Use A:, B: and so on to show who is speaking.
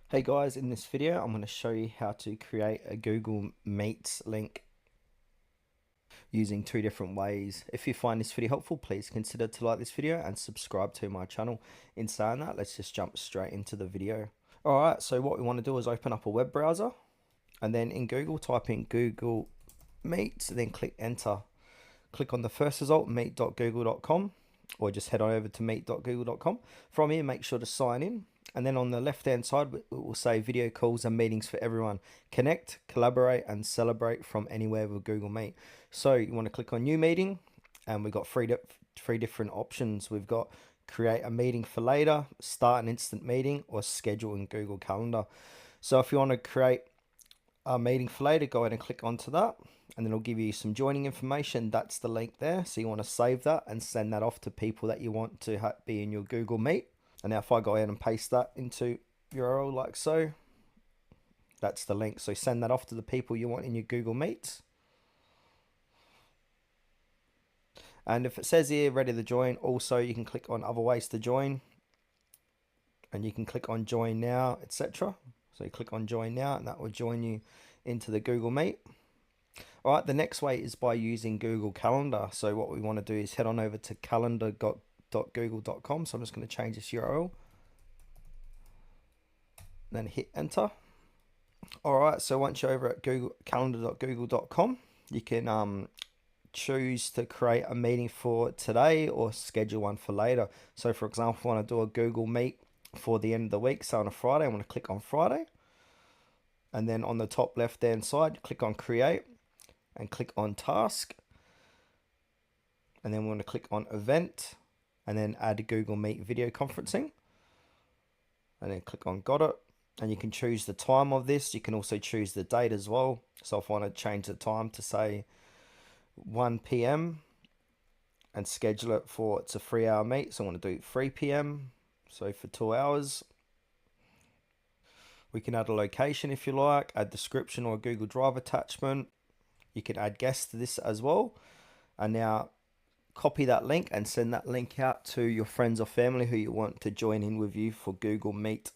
A: Hey guys, in this video I'm going to show you how to create a Google Meets link using two different ways. If you find this video helpful, please consider to like this video and subscribe to my channel. In saying that, let's just jump straight into the video. Alright, so what we want to do is open up a web browser and then in Google type in Google Meets, then click enter. Click on the first result, meet.google.com, or just head on over to meet.google.com. From here, make sure to sign in. And then on the left hand side, it will say video calls and meetings for everyone. Connect, collaborate, and celebrate from anywhere with Google Meet. So you want to click on new meeting, and we've got three different options. We've got create a meeting for later, start an instant meeting, or schedule in Google Calendar. So if you want to create a meeting for later, go ahead and click onto that, and then it'll give you some joining information. That's the link there. So you want to save that and send that off to people that you want to be in your Google Meet. And now if I go ahead and paste that into URL like so, that's the link. So send that off to the people you want in your Google Meets. And if it says here ready to join, also you can click on other ways to join, and you can click on join now, etc. So you click on join now and that will join you into the Google Meet. All right, the next way is by using Google Calendar. So what we want to do is head on over to calendar.google.com. So I'm just going to change this URL, then hit enter. All right, so once you're over at calendar.google.com, you can choose to create a meeting for today or schedule one for later. So for example, I want to do a Google Meet for the end of the week, so on a Friday, I'm going to click on Friday. And then on the top left hand side, click on create and click on task. And then we're going to click on event and then add Google Meet video conferencing. And then click on got it. And you can choose the time of this. You can also choose the date as well. So if I want to change the time to say 1 p.m. and schedule it for, it's a 3-hour meet. So I want to do 3 p.m. So for 2 hours. We can add a location if you like, add description or a Google Drive attachment. You can add guests to this as well. And now copy that link and send that link out to your friends or family who you want to join in with you for Google Meet.